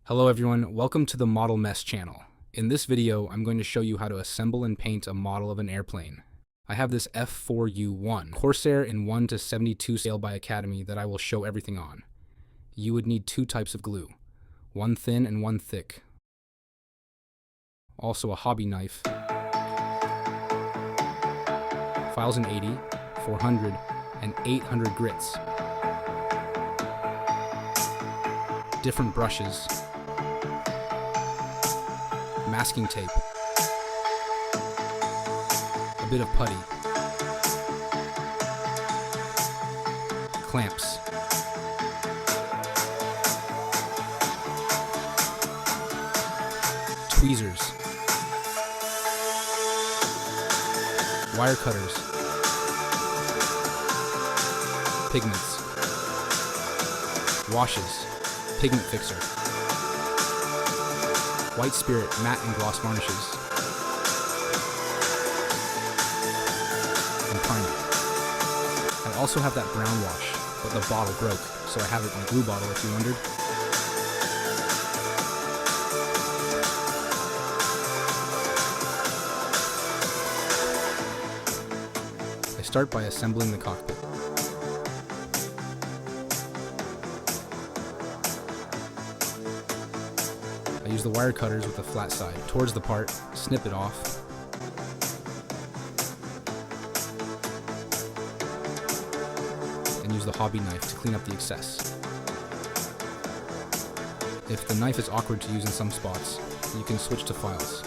Hello everyone, welcome to the Model.messs channel. In this video, I'm going to show you how to assemble and paint a model of an airplane. I have this F4U-1 Corsair in 1 to 72 scale by Academy that I will show everything on. You would need two types of glue, one thin and one thick. Also a hobby knife, files in 80, 400, and 800 grits. Different brushes, masking tape, a bit of putty, clamps, tweezers, wire cutters, pigments, washes, pigment fixer, white spirit matte and gloss varnishes, and primer. I also have that brown wash, but the bottle broke, so I have it in a glue bottle if you wondered. I start by assembling the cockpit. I use the wire cutters with the flat side towards the part, snip it off, and use the hobby knife to clean up the excess. If the knife is awkward to use in some spots, you can switch to files.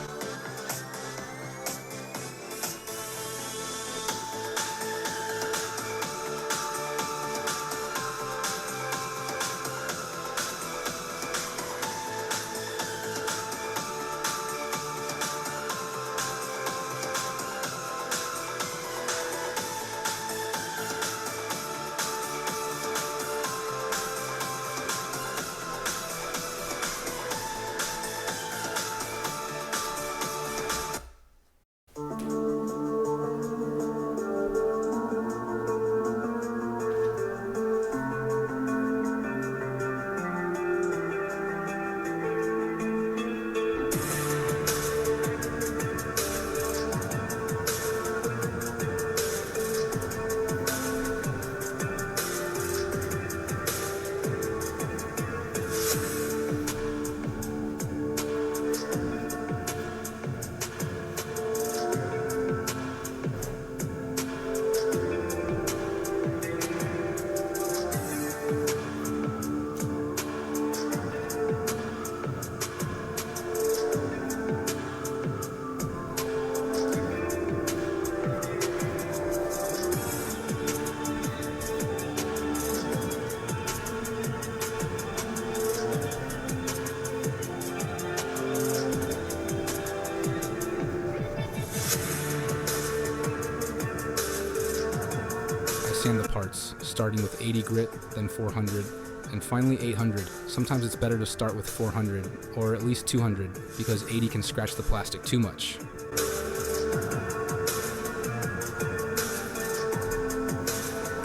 Sand the parts, starting with 80 grit, then 400, and finally 800. Sometimes it's better to start with 400, or at least 200, because 80 can scratch the plastic too much.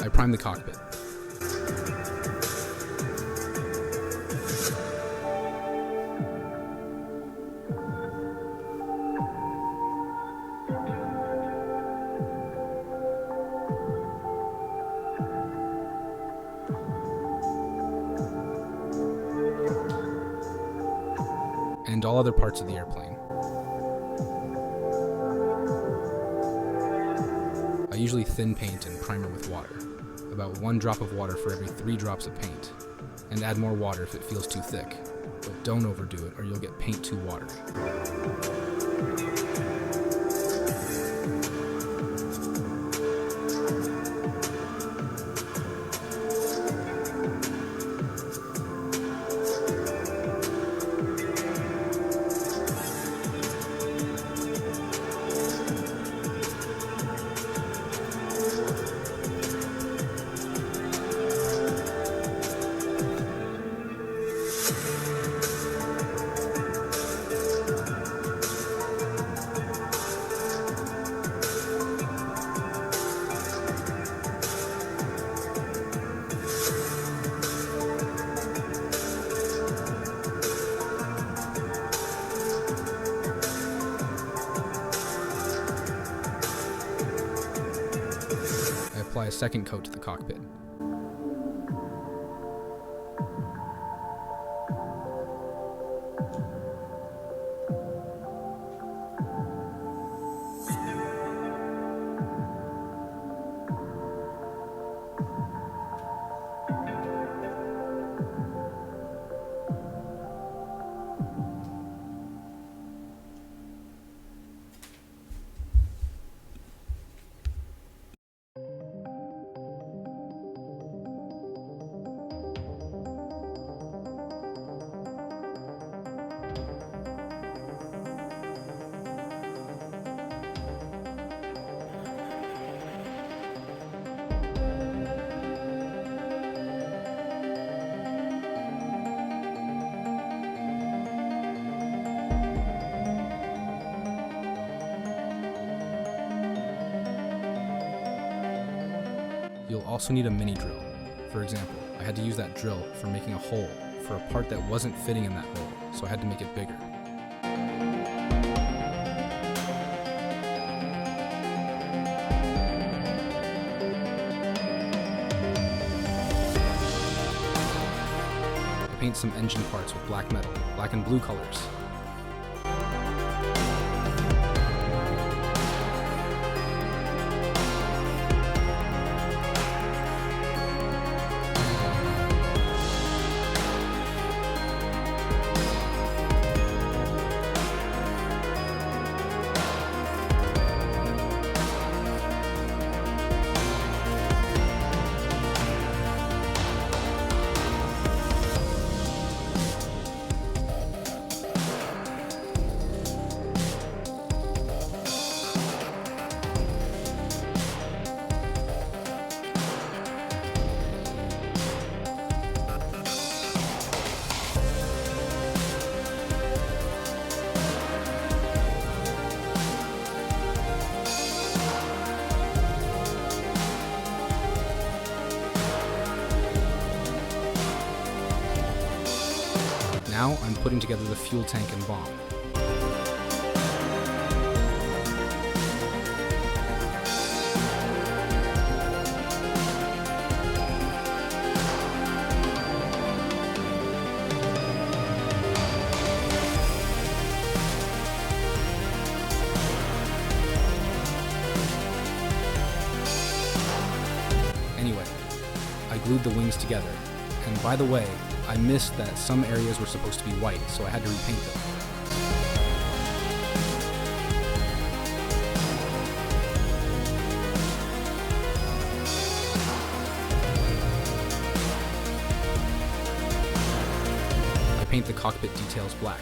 I prime the cockpit. And all other parts of the airplane. I usually thin paint and primer with water, about 1 drop of water for every 3 drops of paint, and add more water if it feels too thick, but don't overdo it or you'll get paint too watery. apply a second coat to the cockpit. You'll also need a mini drill. For example, I had to use that drill for making a hole for a part that wasn't fitting in that hole, so I had to make it bigger. I paint some engine parts with black metal, black and blue colors. Now I'm putting together the fuel tank and bomb. Anyway, I glued the wings together, and by the way, I missed that some areas were supposed to be white, so I had to repaint them. I paint the cockpit details black.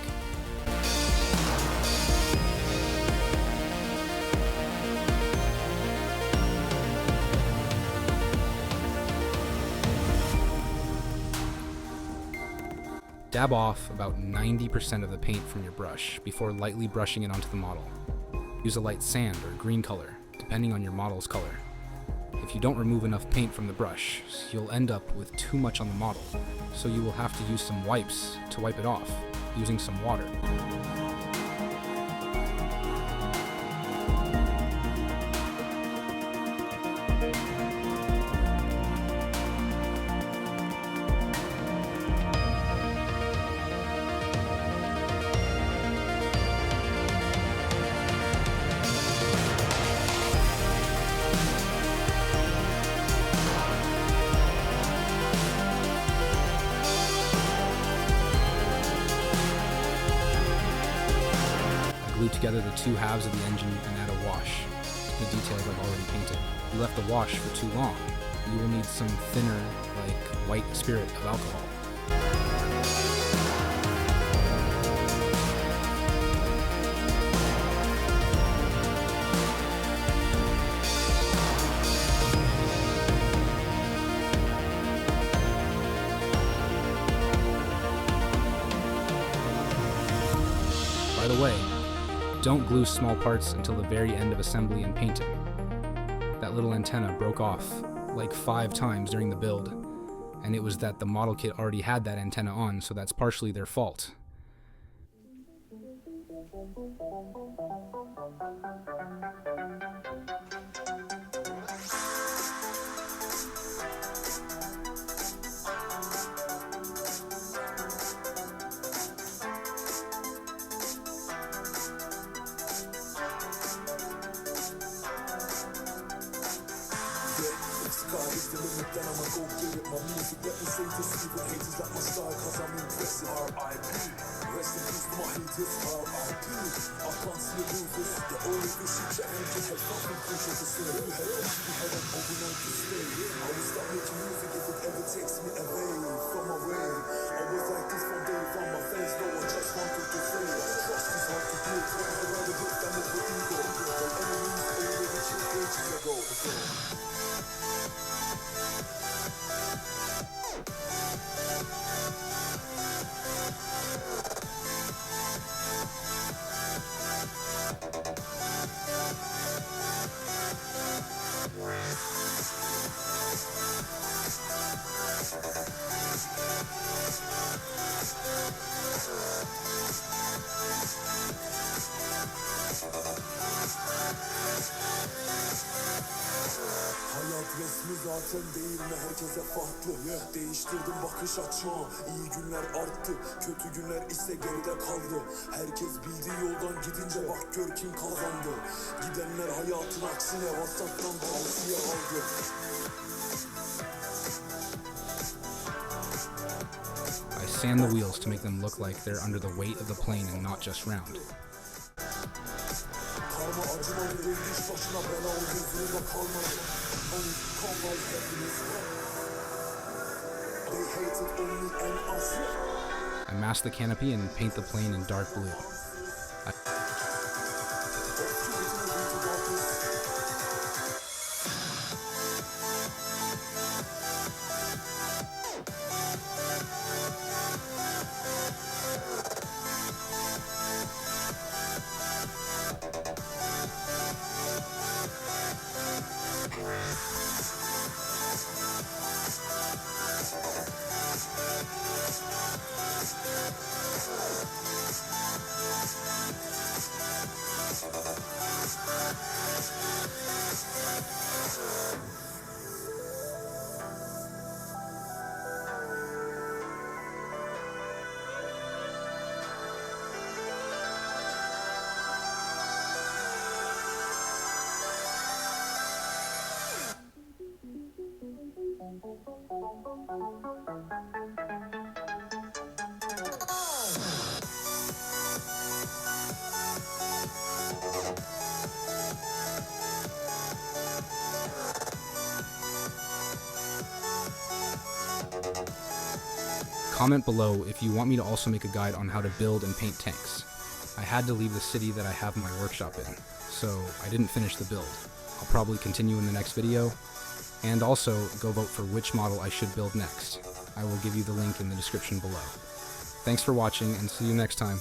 Dab off about 90% of the paint from your brush before lightly brushing it onto the model. Use a light sand or green color, depending on your model's color. If you don't remove enough paint from the brush, you'll end up with too much on the model, so you will have to use some wipes to wipe it off, using some water. Glue together the two halves of the engine and add a wash to the details I've already painted. If you left the wash for too long, you will need some thinner, like white spirit of alcohol. By the way, don't glue small parts until the very end of assembly and painting. That little antenna broke off like 5 times during the build, and it was that the model kit already had that antenna on, so that's partially their fault. the limit, then I'ma go get it. My music represents even haters like my style, cause I'm impressive. R.I.P. Rest in peace to my haters. R.I.P. I can't see a losers. The only issue challenges have fucking crucial to say. You had overnight to stay. I will stop making music if it ever takes me away from my way. I was like this from day one. My fans know I just wanted to say. Trust is hard to build. I'd rather hit them with the ego. My enemies already killed ages ago. Hayat resmi zaten değil mi herkese farklı. Değiştirdim bakış açımı, iyi günler arttı, kötü günler ise geride kaldı. Herkes bildiği yoldan gidince bak gör kim kazandı. Gidenler hayatın aksine WhatsApp'tan tavsiye aldı. I sand the wheels to make them look like they're under the weight of the plane and not just round. Karma acımalı değil, iş başına belalı gözünde kalmadı. They hated only and us. I mask the canopy and paint the plane in dark blue. Comment below if you want me to also make a guide on how to build and paint tanks. I had to leave the city that I have my workshop in, so I didn't finish the build. I'll probably continue in the next video, and also go vote for which model I should build next. I will give you the link in the description below. Thanks for watching, and see you next time.